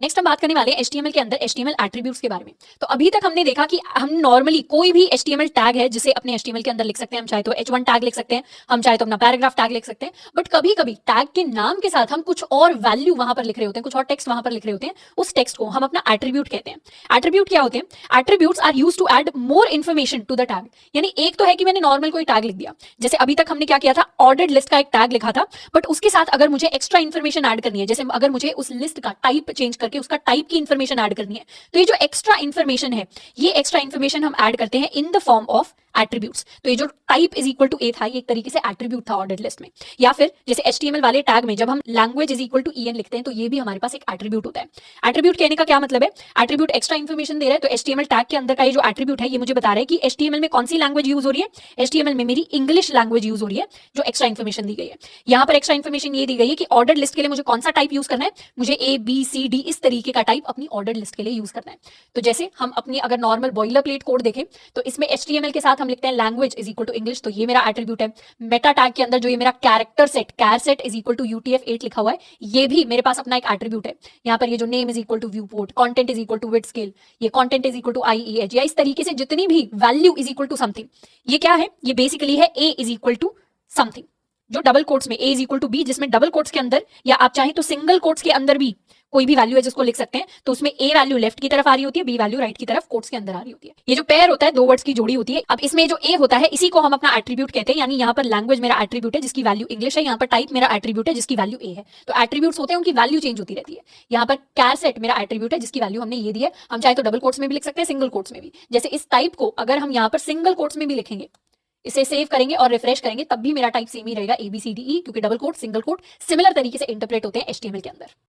Next हम बात करने वाले हैं HTML के अंदर HTML एट्रीब्यूट्स के बारे में। तो अभी तक हमने देखा कि हम नॉर्मली कोई भी HTML टैग है जिसे अपने HTML के अंदर लिख सकते हैं। हम चाहे तो H1 टैग लिख सकते हैं, हम चाहे तो अपना पैराग्राफ टैग लिख सकते हैं, बट कभी कभी टैग के नाम के साथ हम कुछ और वैल्यू वहां पर लिख रहे होते हैं, कुछ और टेक्स्ट वहां पर लिख रहे होते हैं। उस टेक्स्ट को हम अपना एट्रीब्यूट कहते हैं। एट्रीब्यूट क्या होते हैं? Attributes are used to add more information to the tag. यानी एक तो है कि मैंने नॉर्मल कोई टैग लिख दिया, जैसे अभी तक हमने क्या किया था, ऑर्डर्ड लिस्ट का एक टैग लिखा था, बट उसके साथ अगर मुझे एक्स्ट्रा इन्फॉर्मेशन ऐड करनी है, जैसे अगर मुझे उस लिस्ट का टाइप चेंज करके उसका टाइप की इन्फॉर्मेशन ऐड करनी है, तो ये जो एक्स्ट्रा इन्फॉर्मेशन है, ये एक्स्ट्रा इन्फॉर्मेशन हम ऐड करते हैं in the form of attributes. तो ये जो टाइप इज इक्वल टू ए था, ये एक तरीके से एट्रीब्यूट था ऑर्डर्ड लिस्ट में। या फिर जैसे HTML वाले टैग में जब हम language is equal to EN लिखते हैं, तो ये भी हमारे पास एक एट्रीब्यूट होता है। एट्रीब्यूट कहने का क्या मतलब है? एट्रीब्यूट एक्स्ट्रा इन्फॉर्मेशन दे रहा है। तो HTML टैग के अंदर का ये जो एट्रीब्यूट है, ये मुझे बता रहा है कि HTML में कौन सी लैंग्वेज यूज हो रही है। HTML में मेरी इंग्लिश लैंग्वेज यूज हो रही है, जो एक्स्ट्रा इन्फॉर्मेशन दी गई है। यहाँ पर एक्स्ट्रा इन्फॉर्मेशन ये दी गई है कि ऑर्डर लिस्ट के लिए मुझे कौन सा टाइप यूज करना है, मुझे ABCD इस तरीके का टाइप अपनी ऑर्डर लिस्ट के लिए यूज करना है। तो जैसे हम अपनी अगर नॉर्मल बॉइलर प्लेट कोड देखें, तो इसमें HTML के साथ हम लिखते हैं language is equal to English, तो ये मेरा एट्रीब्यूट है। मेटा टैग के अंदर जो ये मेरा character set, char set is equal to UTF-8 लिखा हुआ है, ये भी मेरे पास अपना एक एट्रीब्यूट है। यहाँ पर ये जो name is equal to viewport, content is equal to width scale, ये content is equal to IEH, या इस तरीके से जितनी भी value is equal to something, ये क्या है? ये बेसिकली है A is equal to something, जो डबल कोट्स में A is equal to B, जिसमें डबल कोट्स के अंदर या आप चाहें तो सिंगल कोट्स के अंदर भी कोई भी वैल्यू है जिसको लिख सकते हैं, तो उसमें A वैल्यू लेफ्ट की तरफ आ रही होती है, B वैल्यू राइट की तरफ कोट्स के अंदर आ रही होती है। ये जो पेयर होता है, दो वर्ड्स की जोड़ी होती है। अब इसमें जो A होता है, इसी को हम अपना एट्रीब्यूट कहते हैं। यानी यहाँ पर लैंग्वेज मेरा एट्रीब्यूट है जिसकी वैल्यू इंग्लिश है, यहाँ पर टाइप मेरा एट्रीब्यूट है जिसकी वैल्यू A है। तो एट्रीब्यूट्स होते हैं, उनकी वैल्यू चेंज होती रहती है। यहाँ पर कैर सेट मेरा एट्रीब्यूट है जिसकी वैल्यू हमने ये दी है। हम चाहे तो डबल कोट्स में भी लिख सकते हैं, सिंगल कोट्स में भी। जैसे इस टाइप को अगर हम यहाँ पर सिंगल कोट्स में भी लिखेंगे, इसे सेव करेंगे और रिफ्रेश करेंगे, तब भी मेरा टाइप सेम ही रहेगा ABCDE, क्योंकि double quote single quote similar तरीके से इंटरप्रेट होते हैं HTML के अंदर।